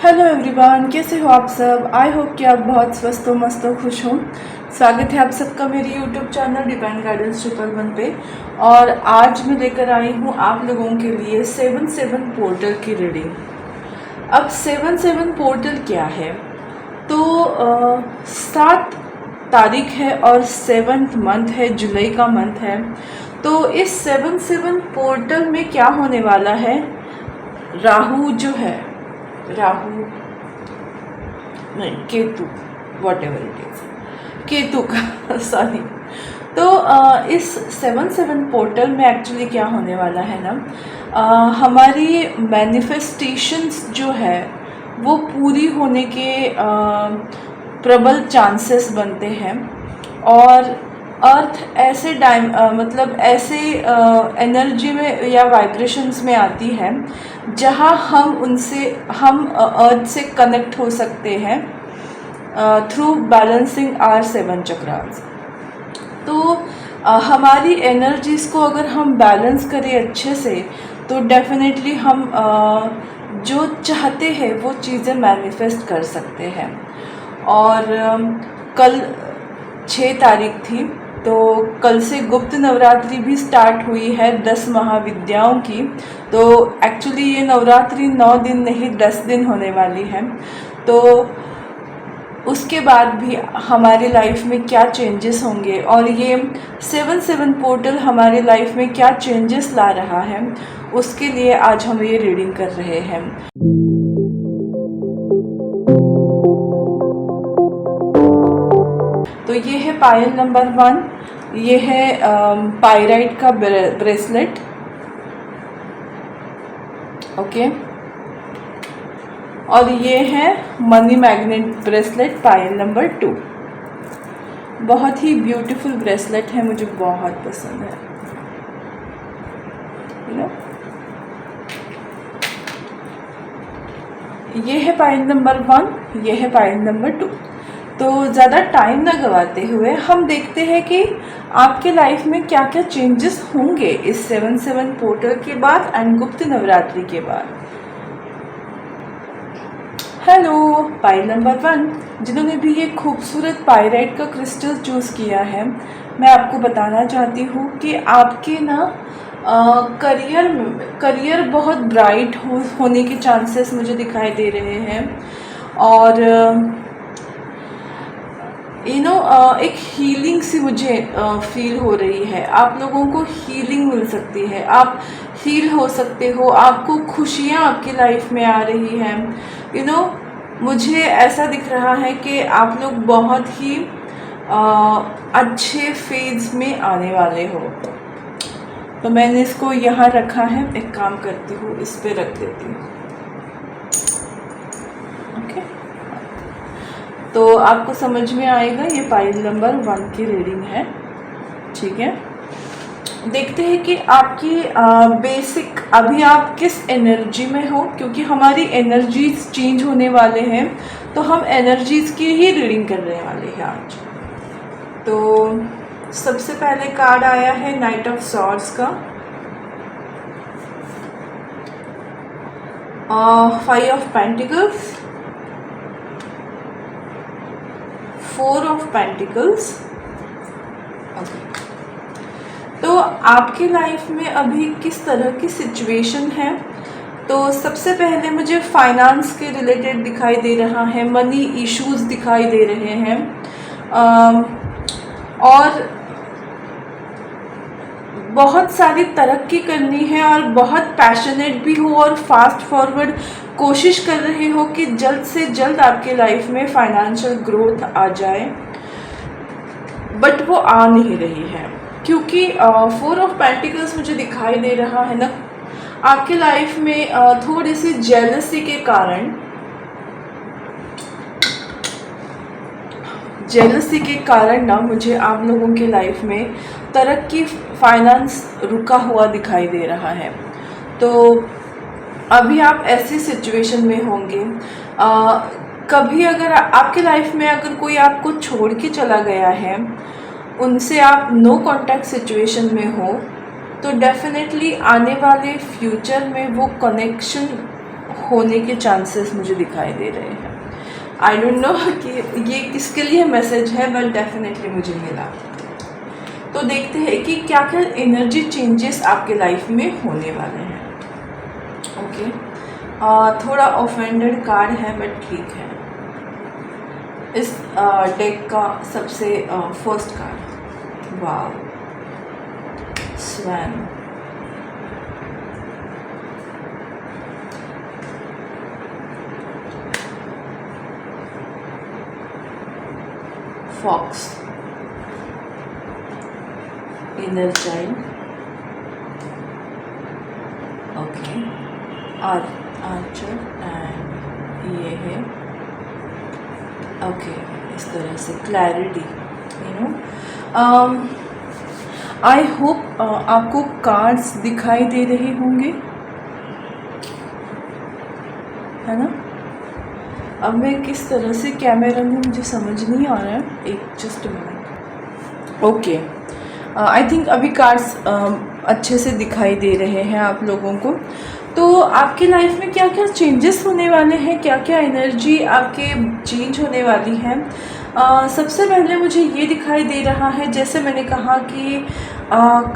Hello everyone, कैसे हो आप सब। आई होप कि आप बहुत स्वस्थ हो, मस्त हो, खुश हो। स्वागत है आप सबका मेरी यूट्यूब चैनल डिवाइन गाइडेंस 111 पे। और आज मैं लेकर आई हूँ आप लोगों के लिए 7/7 पोर्टल की रीडिंग। अब 7/7 पोर्टल क्या है? तो 7 तारीख है और 7th मंथ है, जुलाई का मंथ है। तो इस 7/7 पोर्टल में क्या होने वाला है? राहु जो है, राहु नहीं, Ketu, what ever it is, Ketu का सॉरी। तो इस 7/7 पोर्टल में एक्चुअली क्या होने वाला है ना, हमारी मैनिफेस्टेशंस जो है वो पूरी होने के प्रबल चांसेस बनते हैं। और अर्थ ऐसे मतलब ऐसे एनर्जी में या वाइब्रेशंस में आती है जहाँ हम अर्थ से कनेक्ट हो सकते हैं थ्रू बैलेंसिंग आवर 7 चक्रास। तो हमारी एनर्जीज़ को अगर हम बैलेंस करें अच्छे से तो डेफिनेटली हम जो चाहते हैं वो चीज़ें मैनिफेस्ट कर सकते हैं। और कल 6 तारीख थी, तो कल से गुप्त नवरात्रि भी स्टार्ट हुई है 10 महाविद्याओं की। तो एक्चुअली ये नवरात्रि 9 दिन नहीं 10 दिन होने वाली है। तो उसके बाद भी हमारी लाइफ में क्या चेंजेस होंगे और ये 7/7 पोर्टल हमारी लाइफ में क्या चेंजेस ला रहा है, उसके लिए आज हम ये रीडिंग कर रहे हैं। तो ये है पायल नंबर 1, ये है पायराइट का ब्रेसलेट, ओके। और ये है money magnet bracelet, pile number 2। बहुत ही ब्यूटीफुल ब्रेसलेट है, मुझे बहुत पसंद है। ये है पायल नंबर 1, ये है पायल नंबर 2। तो ज़्यादा टाइम ना गवाते हुए हम देखते हैं कि आपके लाइफ में क्या क्या चेंजेस होंगे इस 7/7 पोर्टल के बाद एंड गुप्त नवरात्रि के बाद। हेलो पायल नंबर 1, जिन्होंने भी ये खूबसूरत पायराइट का क्रिस्टल चूज़ किया है, मैं आपको बताना चाहती हूँ कि आपके ना करियर बहुत ब्राइट होने के चांसेस मुझे दिखाई दे रहे हैं। और एक हीलिंग सी मुझे फील हो रही है। आप लोगों को हीलिंग मिल सकती है, आप हील हो सकते हो, आपको खुशियाँ आपकी लाइफ में आ रही हैं। मुझे ऐसा दिख रहा है कि आप लोग बहुत ही अच्छे फेज में आने वाले हो। तो मैंने इसको यहाँ रखा है, एक काम करती हूँ इस पे रख देती हूँ, ओके। तो आपको समझ में आएगा, ये पायल नंबर 1 की रीडिंग है, ठीक है। देखते हैं कि आपकी बेसिक अभी आप किस एनर्जी में हो, क्योंकि हमारी एनर्जीज चेंज होने वाले हैं। तो हम एनर्जीज की ही रीडिंग करने वाले हैं आज। तो सबसे पहले कार्ड आया है नाइट ऑफ सॉर्ड्स का, 5 of pentacles, 4 of pentacles, okay. तो आपकी लाइफ में अभी किस तरह की सिचुएशन है? तो सबसे पहले मुझे फाइनेंस के रिलेटेड दिखाई दे रहा है, मनी इश्यूज दिखाई दे रहे हैं। और बहुत सारी तरक्की करनी है और बहुत पैशनेट भी हो और फास्ट फॉरवर्ड कोशिश कर रहे हो कि जल्द से जल्द आपके लाइफ में फाइनेंशियल ग्रोथ आ जाए, बट वो आ नहीं रही है क्योंकि 4 ऑफ पेंटिकल्स मुझे दिखाई दे रहा है ना। आपके लाइफ में थोड़ी सी जेलसी के कारण ना मुझे आप लोगों के लाइफ में तरक्की, फाइनेंस रुका हुआ दिखाई दे रहा है। तो अभी आप ऐसी सिचुएशन में होंगे, कभी अगर आपके लाइफ में अगर कोई आपको छोड़ के चला गया है, उनसे आप नो कांटेक्ट सिचुएशन में हो, तो डेफिनेटली आने वाले फ्यूचर में वो कनेक्शन होने के चांसेस मुझे दिखाई दे रहे हैं। आई डोंट नो कि ये किसके लिए मैसेज है, बट डेफिनेटली मुझे मिला। तो देखते हैं कि क्या क्या एनर्जी चेंजेस आपके लाइफ में होने वाले हैं। ओके, थोड़ा ऑफेंडेड कार्ड है बट ठीक है। इस डेक का सबसे first card, wow, swan. Fox, inner child, okay, archer, and ये है ओके इस तरह से clarity, you know. I hope आपको कार्ड्स दिखाई दे रहे होंगे, है ना। अब मैं किस तरह से कैमरा में, मुझे समझ नहीं आ रहा है, एक just minute. Okay, I think अभी कार्ड्स अच्छे से दिखाई दे रहे हैं आप लोगों को। तो आपकी लाइफ में क्या क्या चेंजेस होने वाले हैं, क्या क्या एनर्जी आपके चेंज होने वाली है। सबसे पहले मुझे ये दिखाई दे रहा है, जैसे मैंने कहा कि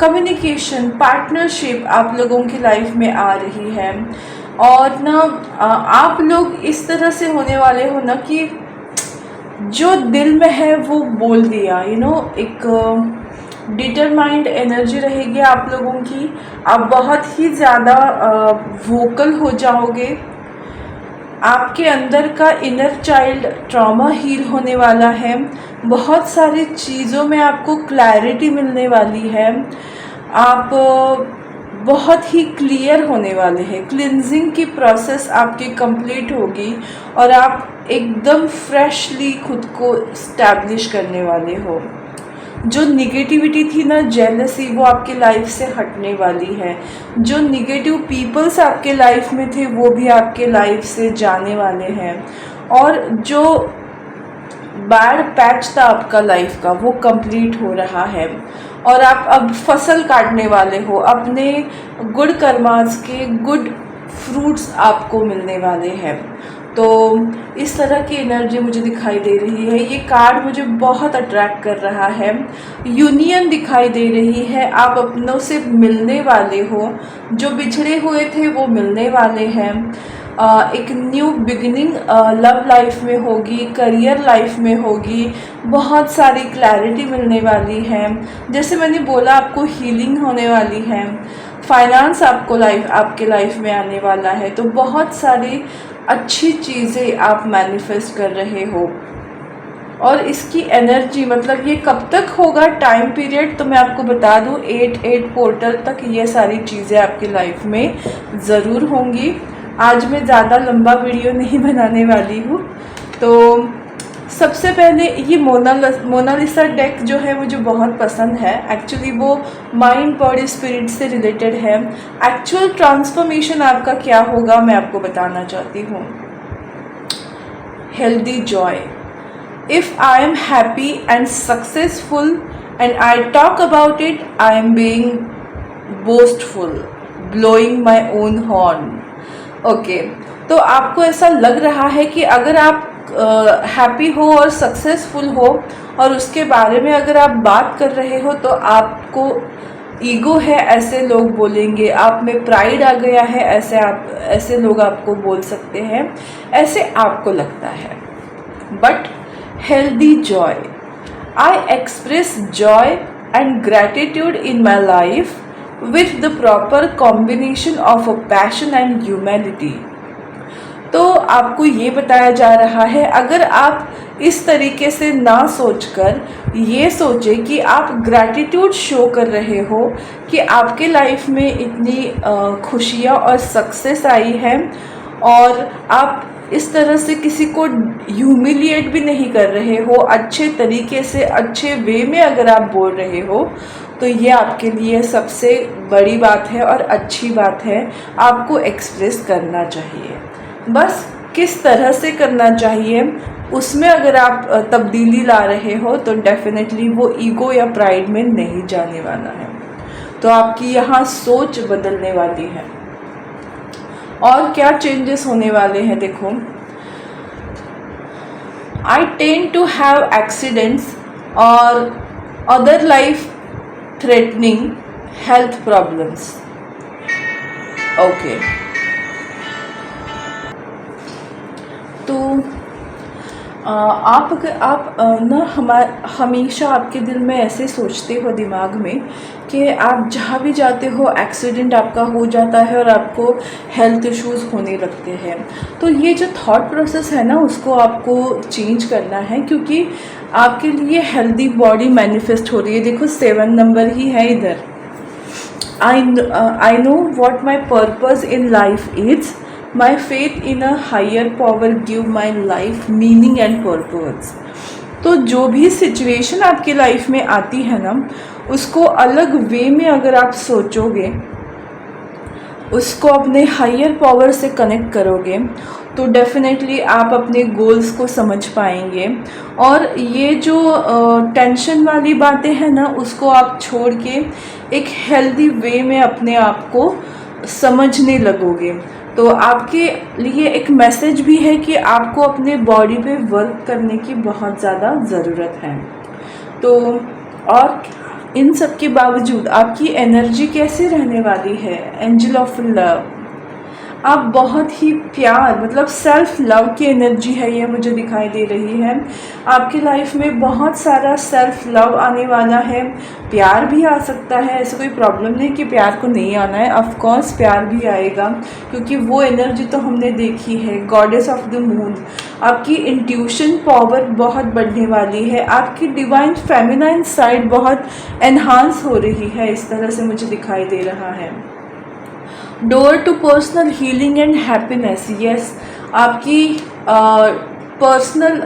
कम्युनिकेशन, पार्टनरशिप आप लोगों की लाइफ में आ रही है। और ना आप लोग इस तरह से होने वाले हो ना कि जो दिल में है वो बोल दिया, यू नो। एक डिटरमाइंड एनर्जी रहेगी आप लोगों की। आप बहुत ही ज़्यादा वोकल हो जाओगे। आपके अंदर का इनर चाइल्ड ट्रॉमा हील होने वाला है। बहुत सारी चीज़ों में आपको क्लैरिटी मिलने वाली है। आप बहुत ही क्लियर होने वाले हैं। क्लिनजिंग की प्रोसेस आपकी कंप्लीट होगी और आप एकदम फ्रेशली खुद को स्टैब्लिश करने वाले हो। जो निगेटिविटी थी ना, जेलसी, वो आपके लाइफ से हटने वाली है। जो निगेटिव पीपल्स आपके लाइफ में थे वो भी आपके लाइफ से जाने वाले हैं। और जो बैड पैच था आपका लाइफ का वो कंप्लीट हो रहा है। और आप अब फसल काटने वाले हो। अपने गुड कर्मास के गुड फ्रूट्स आपको मिलने वाले हैं। तो इस तरह की एनर्जी मुझे दिखाई दे रही है। ये कार्ड मुझे बहुत अट्रैक्ट कर रहा है। यूनियन दिखाई दे रही है। आप अपनों से मिलने वाले हो। जो बिछड़े हुए थे वो मिलने वाले हैं। एक न्यू बिगिनिंग लव लाइफ में होगी, करियर लाइफ में होगी। बहुत सारी क्लैरिटी मिलने वाली है। जैसे मैंने बोला, आपको हीलिंग होने वाली है। फाइनेंस आपके लाइफ में आने वाला है। तो बहुत सारी अच्छी चीज़ें आप मैनिफेस्ट कर रहे हो। और इसकी एनर्जी, मतलब ये कब तक होगा टाइम पीरियड, तो मैं आपको बता दूं 8 पोर्टल तक ये सारी चीज़ें आपकी लाइफ में ज़रूर होंगी। आज मैं ज़्यादा लंबा वीडियो नहीं बनाने वाली हूँ। तो सबसे पहले ये मोनालिसा डेक जो है मुझे बहुत पसंद है। एक्चुअली वो माइंड, बॉडी, स्पिरिट से रिलेटेड है। एक्चुअल ट्रांसफॉर्मेशन आपका क्या होगा मैं आपको बताना चाहती हूँ। Healthy Joy. If I am happy and successful and I talk about it, I am being boastful, blowing my own horn. Okay, तो आपको ऐसा लग रहा है कि अगर आप हैप्पी हो और सक्सेसफुल हो और उसके बारे में अगर आप बात कर रहे हो तो आपको ईगो है ऐसे लोग बोलेंगे। आप में प्राइड आ गया है ऐसे लोग आपको बोल सकते हैं। ऐसे आपको लगता है। But healthy joy. I express joy and gratitude in my life with the proper combination of a passion and humanity. तो आपको ये बताया जा रहा है, अगर आप इस तरीके से ना सोचकर ये सोचे कि आप ग्रैटिट्यूड शो कर रहे हो कि आपके लाइफ में इतनी खुशियाँ और सक्सेस आई है और आप इस तरह से किसी को ह्यूमिलिएट भी नहीं कर रहे हो, अच्छे तरीके से अच्छे वे में अगर आप बोल रहे हो तो ये आपके लिए सबसे बड़ी बात है और अच्छी बात है। आपको एक्सप्रेस करना चाहिए। बस किस तरह से करना चाहिए उसमें अगर आप तब्दीली ला रहे हो तो डेफिनेटली वो ईगो या प्राइड में नहीं जाने वाला है। तो आपकी यहाँ सोच बदलने वाली है। और क्या चेंजेस होने वाले हैं देखो। I tend to have accidents or other life threatening health problems. Okay. तो आप अगर आप हमेशा आपके दिल में ऐसे सोचते हो दिमाग में कि आप जहाँ भी जाते हो एक्सीडेंट आपका हो जाता है और आपको हेल्थ इश्यूज़ होने लगते हैं। तो ये जो थॉट प्रोसेस है ना, उसको आपको चेंज करना है, क्योंकि आपके लिए हेल्दी बॉडी मैनिफेस्ट हो रही है। देखो 7 नंबर ही है इधर। I know what my purpose in life is. My faith in a higher power give my life meaning and purpose. तो जो भी सिचुएशन आपकी लाइफ में आती है ना, उसको अलग वे में अगर आप सोचोगे, उसको अपने हायर पावर से कनेक्ट करोगे, तो डेफिनेटली आप अपने गोल्स को समझ पाएंगे। और ये जो टेंशन वाली बातें हैं ना, उसको आप छोड़ के एक हेल्दी वे में अपने आप को समझने लगोगे। तो आपके लिए एक मैसेज भी है कि आपको अपने बॉडी पे वर्क करने की बहुत ज़्यादा ज़रूरत है। तो और इन सब के बावजूद आपकी एनर्जी कैसे रहने वाली है? एंजल ऑफ लव, आप बहुत ही प्यार, मतलब सेल्फ लव की एनर्जी है ये मुझे दिखाई दे रही है। आपकी लाइफ में बहुत सारा सेल्फ लव आने वाला है। प्यार भी आ सकता है, ऐसे कोई प्रॉब्लम नहीं कि प्यार को नहीं आना है। ऑफ कोर्स प्यार भी आएगा, क्योंकि वो एनर्जी तो हमने देखी है। गॉडेस ऑफ द मून, आपकी इंट्यूशन पावर बहुत बढ़ने वाली है। आपकी डिवाइन फेमिनाइन साइड बहुत एनहांस हो रही है, इस तरह से मुझे दिखाई दे रहा है। Door to personal healing and happiness, yes, आपकी पर्सनल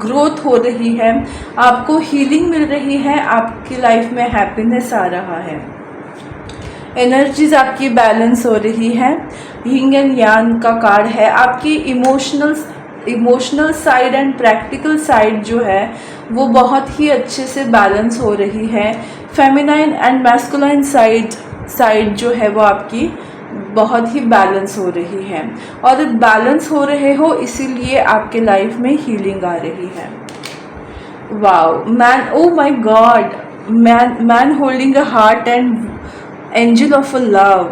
ग्रोथ हो रही है, आपको हीलिंग मिल रही है, आपकी लाइफ में हैप्पीनेस आ रहा है। एनर्जीज आपकी बैलेंस हो रही है। यिंग एंड यांग का कार्ड है। आपकी emotional side and practical side जो है वो बहुत ही अच्छे से बैलेंस हो रही है। फेमिनाइन एंड मैस्कुलाइन साइड जो है वो आपकी बहुत ही बैलेंस हो रही है। और बैलेंस हो रहे हो इसीलिए आपके लाइफ में हीलिंग आ रही है। Wow man, oh my God, man holding a heart and angel of a love.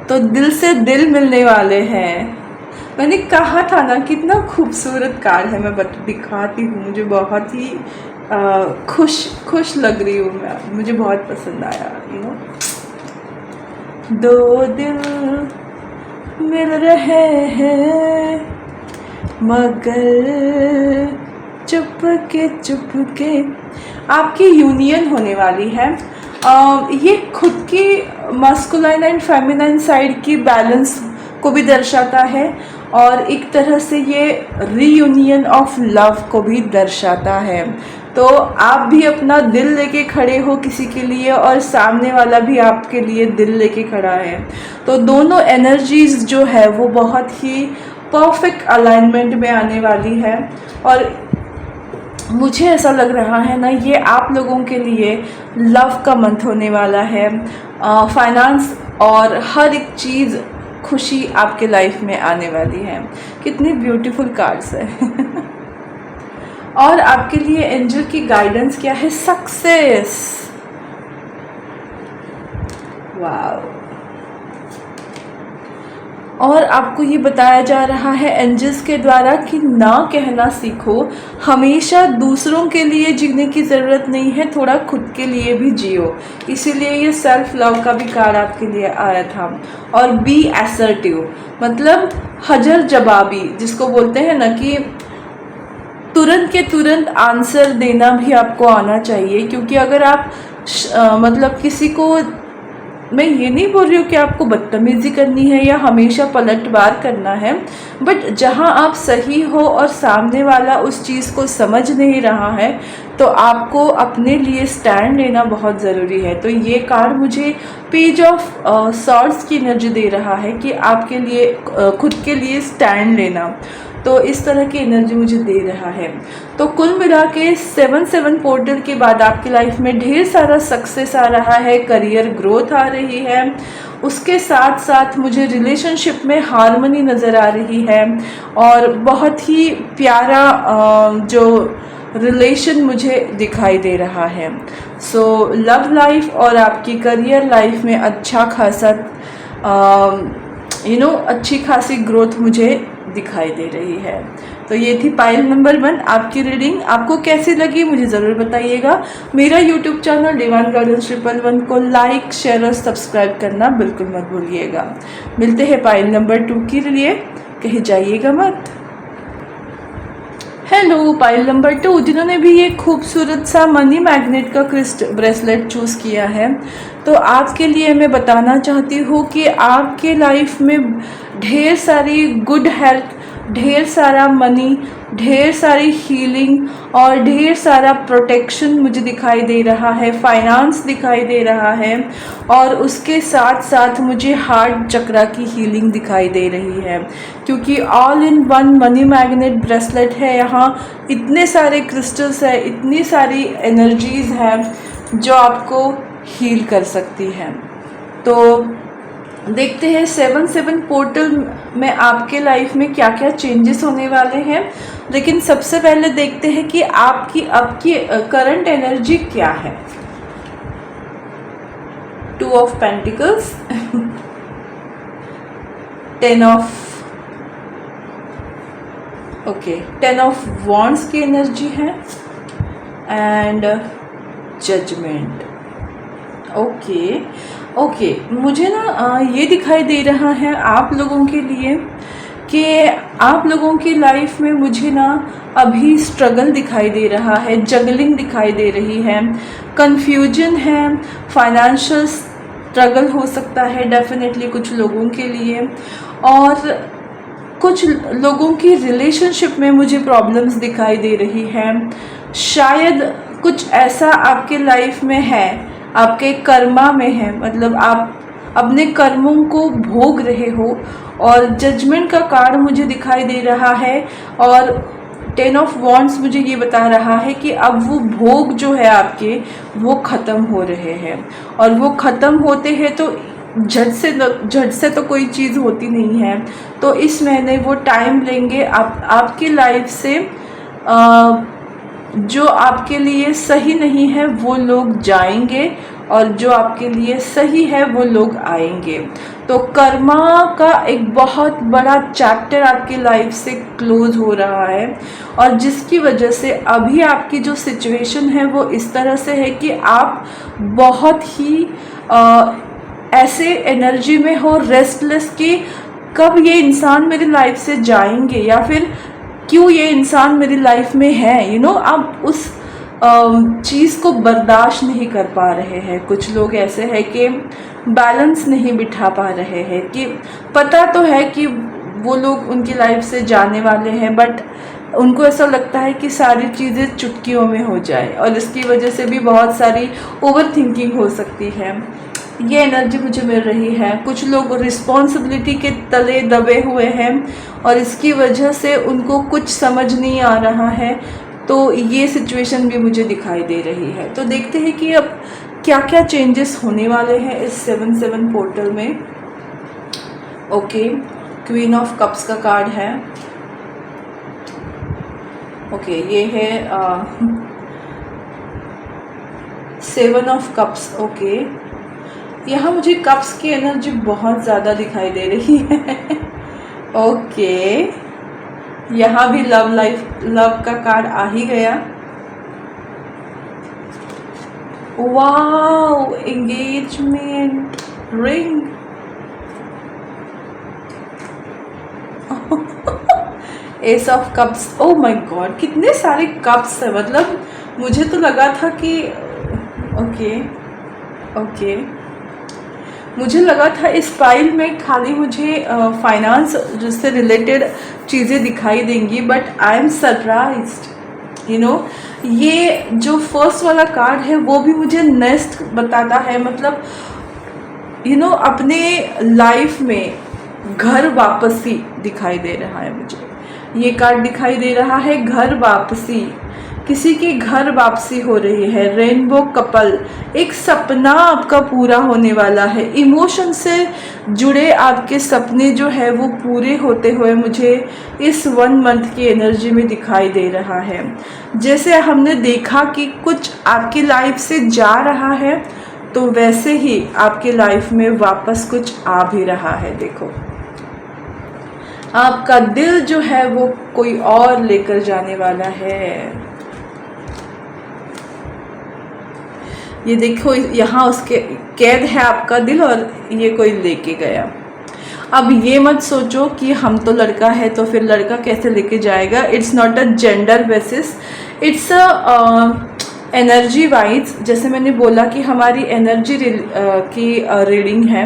तो दिल से दिल मिलने वाले हैं। मैंने कहा था ना कितना खूबसूरत कार्ड है। मैं दिखाती हूँ, मुझे बहुत ही खुश लग रही हूँ मैं, मुझे बहुत पसंद आया। दो दिल मिल रहे हैं मगर चुपके आपकी यूनियन होने वाली है। ये खुद की मस्कुलाइन एंड फेमिनाइन साइड की बैलेंस को भी दर्शाता है, और एक तरह से ये रीयूनियन ऑफ लव को भी दर्शाता है। तो आप भी अपना दिल लेके खड़े हो किसी के लिए, और सामने वाला भी आपके लिए दिल लेके खड़ा है। तो दोनों एनर्जीज जो है वो बहुत ही परफेक्ट अलाइनमेंट में आने वाली है। और मुझे ऐसा लग रहा है ना, ये आप लोगों के लिए लव का मंथ होने वाला है। फाइनेंस और हर एक चीज़, खुशी आपके लाइफ में आने वाली है। कितनी ब्यूटीफुल कार्ड्स है। और आपके लिए एंजल की गाइडेंस क्या है? सक्सेस। वाव। और आपको ये बताया जा रहा है एंजल्स के द्वारा कि ना कहना सीखो। हमेशा दूसरों के लिए जीने की ज़रूरत नहीं है, थोड़ा खुद के लिए भी जियो। इसीलिए ये सेल्फ लव का भी कार्ड आपके लिए आया था। और बी एसर्टिव, मतलब हजर जवाबी, जिसको बोलते हैं ना कि तुरंत के तुरंत आंसर देना भी आपको आना चाहिए। क्योंकि अगर आप मतलब किसी को, मैं ये नहीं बोल रही हूँ कि आपको बदतमीज़ी करनी है या हमेशा पलटवार करना है, बट जहाँ आप सही हो और सामने वाला उस चीज़ को समझ नहीं रहा है, तो आपको अपने लिए स्टैंड लेना बहुत ज़रूरी है। तो ये कार्ड मुझे पेज ऑफ सॉर्ड्स की एनर्जी दे रहा है कि आपके लिए खुद के लिए स्टैंड लेना। तो इस तरह की एनर्जी मुझे दे रहा है। तो कुल मिला के 7-7 पोर्टल के बाद आपकी लाइफ में ढेर सारा सक्सेस आ रहा है, करियर ग्रोथ आ रही है, उसके साथ साथ मुझे रिलेशनशिप में हार्मनी नज़र आ रही है और बहुत ही प्यारा जो रिलेशन मुझे दिखाई दे रहा है। सो लव लाइफ और आपकी करियर लाइफ में अच्छा खासा अच्छी खासी ग्रोथ मुझे दिखाई दे रही है। तो ये थी पाइल नंबर 1 आपकी रीडिंग। आपको कैसी लगी मुझे ज़रूर बताइएगा। मेरा यूट्यूब चैनल डिवाइन गाइडेंस 111 को लाइक, शेयर और सब्सक्राइब करना बिल्कुल मत भूलिएगा। मिलते हैं पाइल नंबर 2 के लिए, कहीं जाइएगा मत। हेलो पाइल नंबर 2, जिन्होंने भी ये खूबसूरत सा मनी मैग्नेट का क्रिस्टल ब्रेसलेट चूज़ किया है, तो आपके लिए मैं बताना चाहती हूँ कि आपके लाइफ में ढेर सारी गुड हेल्थ, ढेर सारा मनी, ढेर सारी हीलिंग और ढेर सारा प्रोटेक्शन मुझे दिखाई दे रहा है, फाइनेंस दिखाई दे रहा है और उसके साथ साथ मुझे हार्ट चक्रा की हीलिंग दिखाई दे रही है, क्योंकि all in one money magnet bracelet है। यहाँ इतने सारे क्रिस्टल्स है, इतनी सारी एनर्जीज़ हैं जो आपको हील कर सकती हैं। तो देखते हैं 7-7 पोर्टल में आपके लाइफ में क्या क्या चेंजेस होने वाले हैं। लेकिन सबसे पहले देखते हैं कि आपकी करंट एनर्जी क्या है। 2 ऑफ पेंटिकल्स, 10 ऑफ वॉन्ड्स की एनर्जी है एंड जजमेंट। ओके, मुझे ना ये दिखाई दे रहा है आप लोगों के लिए कि आप लोगों की लाइफ में मुझे ना अभी स्ट्रगल दिखाई दे रहा है, जगलिंग दिखाई दे रही है, कन्फ्यूजन है, फाइनेंशियल स्ट्रगल हो सकता है डेफिनेटली कुछ लोगों के लिए, और कुछ लोगों की रिलेशनशिप में मुझे प्रॉब्लम्स दिखाई दे रही है। शायद कुछ ऐसा आपके लाइफ में है, आपके कर्मा में है, मतलब आप अपने कर्मों को भोग रहे हो और जजमेंट का कार्ड मुझे दिखाई दे रहा है और 10 ऑफ वॉन्ड्स मुझे ये बता रहा है कि अब वो भोग जो है आपके वो ख़त्म हो रहे हैं और वो ख़त्म होते हैं तो झट से तो कोई चीज़ होती नहीं है। तो इस महीने वो टाइम लेंगे, आपकी लाइफ से जो आपके लिए सही नहीं है वो लोग जाएंगे और जो आपके लिए सही है वो लोग आएंगे। तो कर्मा का एक बहुत बड़ा चैप्टर आपकी लाइफ से क्लोज हो रहा है और जिसकी वजह से अभी आपकी जो सिचुएशन है वो इस तरह से है कि आप बहुत ही ऐसे एनर्जी में हो, रेस्टलेस, कि कब ये इंसान मेरी लाइफ से जाएंगे या फिर क्यों ये इंसान मेरी लाइफ में है। आप उस चीज़ को बर्दाश्त नहीं कर पा रहे हैं। कुछ लोग ऐसे हैं कि बैलेंस नहीं बिठा पा रहे हैं, कि पता तो है कि वो लोग उनकी लाइफ से जाने वाले हैं, बट उनको ऐसा लगता है कि सारी चीज़ें चुटकियों में हो जाए और इसकी वजह से भी बहुत सारी ओवर थिंकिंग हो सकती है। ये एनर्जी मुझे मिल रही है। कुछ लोग रिस्पॉन्सिबिलिटी के तले दबे हुए हैं और इसकी वजह से उनको कुछ समझ नहीं आ रहा है, तो ये सिचुएशन भी मुझे दिखाई दे रही है। तो देखते हैं कि अब क्या क्या चेंजेस होने वाले हैं इस 7-7 पोर्टल में। ओके, क्वीन ऑफ कप्स का कार्ड है। ओके, ये है 7 ऑफ कप्स। ओके, यहाँ मुझे कप्स की एनर्जी बहुत ज़्यादा दिखाई दे रही है। ओके, यहाँ भी लव का कार्ड आ ही गया। Wow, engagement ring. S of cups. Oh my God, कितने सारे कप्स है। मतलब मुझे तो लगा था कि ओके, मुझे लगा था इस फाइल में खाली मुझे फाइनेंस जिससे रिलेटेड चीज़ें दिखाई देंगी, बट आई एम सरप्राइज्ड। ये जो फर्स्ट वाला कार्ड है वो भी मुझे नेक्स्ट बताता है। मतलब अपने लाइफ में घर वापसी दिखाई दे रहा है मुझे। ये कार्ड दिखाई दे रहा है घर वापसी, किसी की घर वापसी हो रही है। रेनबो कपल, एक सपना आपका पूरा होने वाला है। इमोशन से जुड़े आपके सपने जो है वो पूरे होते हुए मुझे इस 1 मंथ की एनर्जी में दिखाई दे रहा है। जैसे हमने देखा कि कुछ आपकी लाइफ से जा रहा है, तो वैसे ही आपके लाइफ में वापस कुछ आ भी रहा है। देखो, आपका दिल जो है वो कोई और लेकर जाने वाला है। ये देखो, यहाँ उसके कैद है आपका दिल और ये कोई लेके गया। अब ये मत सोचो कि हम तो लड़का है तो फिर लड़का कैसे लेके जाएगा। It's not a gender basis, it's a energy wise. जैसे मैंने बोला कि हमारी एनर्जी की रीडिंग है।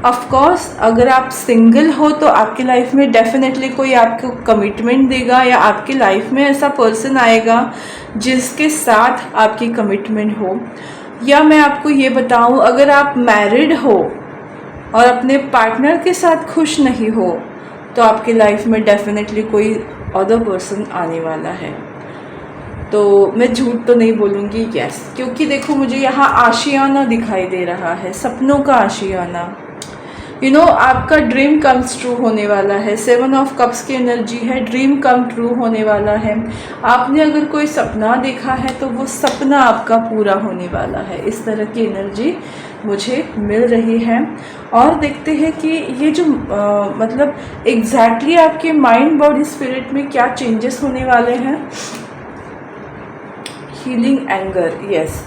ऑफ कोर्स अगर आप सिंगल हो तो आपकी लाइफ में डेफिनेटली कोई आपको कमिटमेंट देगा, या आपकी लाइफ में ऐसा पर्सन आएगा जिसके साथ आपकी कमिटमेंट हो। या मैं आपको ये बताऊं, अगर आप मैरिड हो और अपने पार्टनर के साथ खुश नहीं हो तो आपकी लाइफ में डेफिनेटली कोई अदर पर्सन आने वाला है। तो मैं झूठ तो नहीं बोलूँगी, यस, क्योंकि देखो मुझे यहाँ आशियाना दिखाई दे रहा है, सपनों का आशियाना। आपका ड्रीम कम्स ट्रू होने वाला है। 7 ऑफ कप्स की एनर्जी है, ड्रीम कम ट्रू होने वाला है। आपने अगर कोई सपना देखा है तो वो सपना आपका पूरा होने वाला है। इस तरह की एनर्जी मुझे मिल रही है। और देखते हैं कि ये जो मतलब एग्जैक्टली आपके माइंड बॉडी स्पिरिट में क्या चेंजेस होने वाले हैं। Healing anger, yes,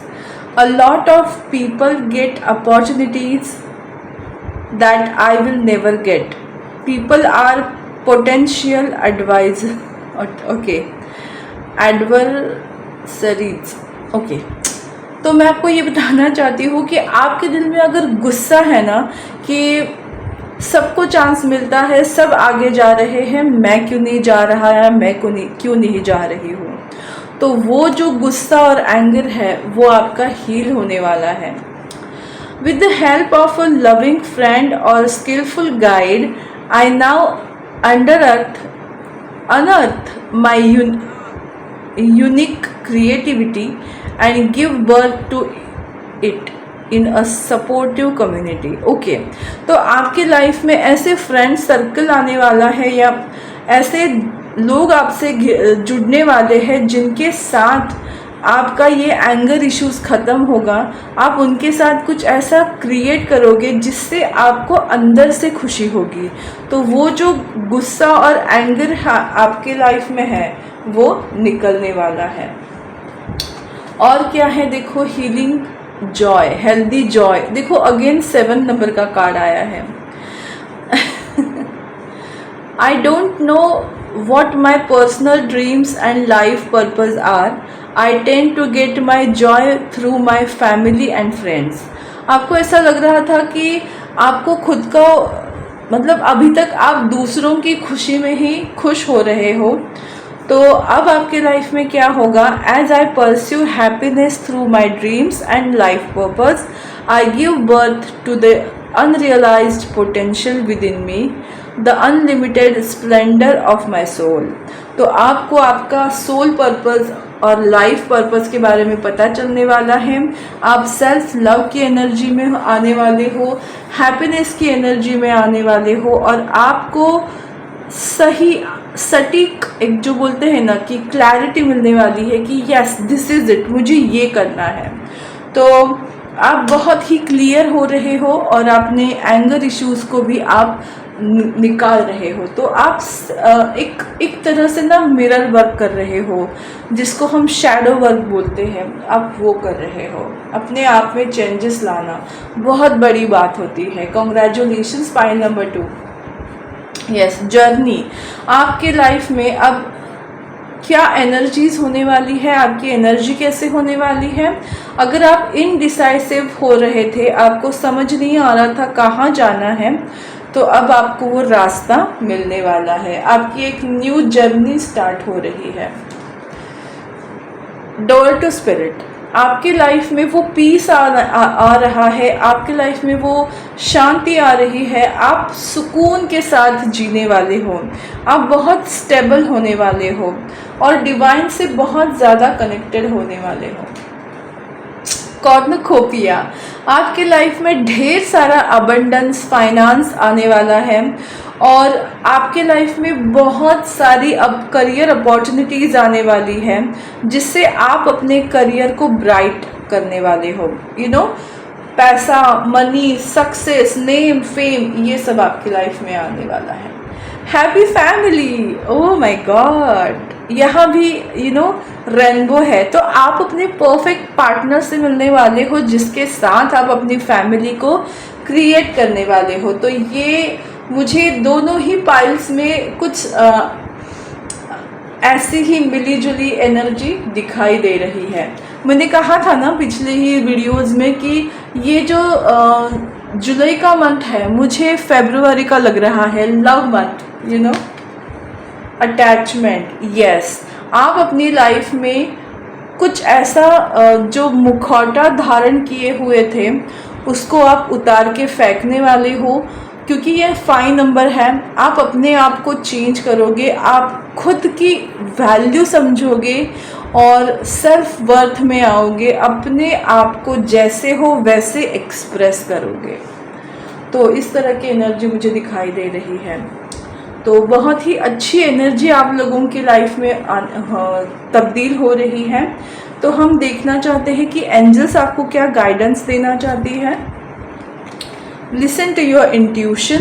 a lot of people get opportunities that I will never get. People are potential advisor, okay, adversaries, okay. तो मैं आपको ये बताना चाहती हूँ कि आपके दिल में अगर गुस्सा है ना कि सबको चांस मिलता है, सब आगे जा रहे हैं, मैं क्यों नहीं जा रहा है, मैं क्यों नहीं जा रही हूँ, तो वो जो गुस्सा और एंगर है वो आपका हील होने वाला है। With the help of a loving friend or skillful guide, I now unearth my unique creativity and give birth to it in a supportive community. Okay, तो आपके लाइफ में ऐसे फ्रेंड सर्कल आने वाला है या ऐसे लोग आपसे जुड़ने वाले हैं जिनके साथ आपका ये एंगर इश्यूज ख़त्म होगा। आप उनके साथ कुछ ऐसा क्रिएट करोगे जिससे आपको अंदर से खुशी होगी। तो वो जो गुस्सा और एंगर आपके लाइफ में है वो निकलने वाला है। और क्या है, देखो, हीलिंग जॉय, हेल्दी जॉय। देखो अगेन 7 नंबर का कार्ड आया है। I don't know what my personal dreams and life purpose are. I tend to get my joy through my family and friends. आपको ऐसा लग रहा था कि आपको खुद का मतलब अभी तक आप दूसरों की खुशी में ही खुश हो रहे हो, तो अब आपके लाइफ में क्या होगा। As I pursue happiness through my dreams and life purpose, I give birth to the unrealised potential within me, the unlimited splendour of my soul. तो आपको आपका सोल पर्पज़ और लाइफ पर्पज़ के बारे में पता चलने वाला है। आप सेल्फ लव की एनर्जी में आने वाले हो, हैप्पीनेस की एनर्जी में आने वाले हो, और आपको सही सटीक एक जो बोलते हैं ना कि क्लैरिटी मिलने वाली है कि यस दिस इज़ इट, मुझे ये करना है। तो आप बहुत ही क्लियर हो रहे हो और अपने एंगर इश्यूज़ को भी आप निकाल रहे हो। तो आप एक तरह से ना मिरर वर्क कर रहे हो, जिसको हम शैडो वर्क बोलते हैं, आप वो कर रहे हो। अपने आप में चेंजेस लाना बहुत बड़ी बात होती है। Congratulations, pile number 2। Yes, journey. आपके लाइफ में अब क्या एनर्जीज होने वाली है, आपकी एनर्जी कैसे होने वाली है। अगर आप इनडिसाइसिव हो रहे थे, आपको समझ नहीं आ रहा था कहाँ जाना है, तो अब आपको वो रास्ता मिलने वाला है। आपकी एक न्यू जर्नी स्टार्ट हो रही है। Door to spirit. आपके लाइफ में वो पीस आ रहा है, आपके लाइफ में वो शांति आ रही है, आप सुकून के साथ जीने वाले हो, आप बहुत स्टेबल होने वाले हो और डिवाइन से बहुत ज़्यादा कनेक्टेड होने वाले हो। कॉर्नुकोपिया, आपके लाइफ में ढेर सारा अबंडेंस, फाइनेंस आने वाला है और आपके लाइफ में बहुत सारी अब करियर अपॉर्चुनिटीज़ आने वाली है जिससे आप अपने करियर को ब्राइट करने वाले हो। पैसा, मनी, सक्सेस, नेम, फेम, ये सब आपकी लाइफ में आने वाला है। Happy family, oh my God, यहाँ भी रेनबो है। तो आप अपने परफेक्ट पार्टनर से मिलने वाले हो जिसके साथ आप अपनी फैमिली को क्रिएट करने वाले हो। तो ये मुझे दोनों ही पाइल्स में कुछ ऐसी ही मिली जुली एनर्जी दिखाई दे रही है। मैंने कहा था ना पिछले ही वीडियोज़ में कि ये जो जुलाई का मंथ है मुझे फरवरी का लग रहा है, लव मंथ, अटैचमेंट। यस, आप अपनी लाइफ में कुछ ऐसा जो मुखौटा धारण किए हुए थे उसको आप उतार के फेंकने वाले हो, क्योंकि ये 5 नंबर है। आप अपने आप को चेंज करोगे, आप खुद की वैल्यू समझोगे और सेल्फ वर्थ में आओगे, अपने आप को जैसे हो वैसे एक्सप्रेस करोगे। तो इस तरह की एनर्जी मुझे दिखाई दे रही है। तो बहुत ही अच्छी एनर्जी आप लोगों की लाइफ में तब्दील हो रही है। तो हम देखना चाहते हैं कि एंजल्स आपको क्या गाइडेंस देना चाहती है। Listen to your intuition.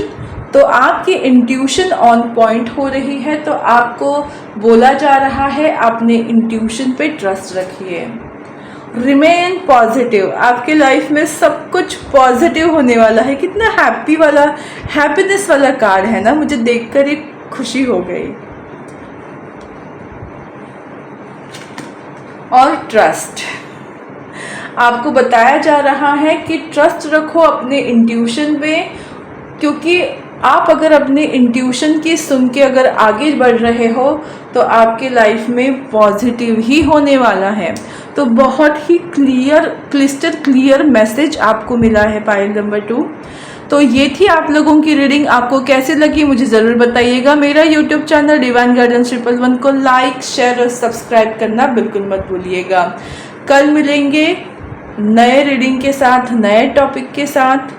तो आपकी इंट्यूशन ऑन पॉइंट हो रही है, तो आपको बोला जा रहा है अपने इंट्यूशन पे ट्रस्ट रखिए। रिमेन पॉजिटिव, आपके लाइफ में सब कुछ पॉजिटिव होने वाला है। कितना हैप्पीनेस वाला कार्ड है ना, मुझे देखकर एक खुशी हो गई। और ट्रस्ट, आपको बताया जा रहा है कि ट्रस्ट रखो अपने इंट्यूशन पे, क्योंकि आप अगर अपने इंट्यूशन की सुन के अगर आगे बढ़ रहे हो तो आपके लाइफ में पॉजिटिव ही होने वाला है। तो बहुत ही क्लिस्टर क्लियर मैसेज आपको मिला है पाइल नंबर 2। तो ये थी आप लोगों की रीडिंग। आपको कैसे लगी मुझे ज़रूर बताइएगा। मेरा यूट्यूब चैनल डिवाइन गाइडेंस 111 को लाइक, शेयर और सब्सक्राइब करना बिल्कुल मत भूलिएगा। कल मिलेंगे नए रीडिंग के साथ, नए टॉपिक के साथ।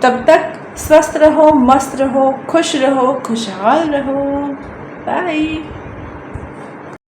तब तक स्वस्थ रहो, मस्त रहो, खुश रहो, खुशहाल रहो। बाय।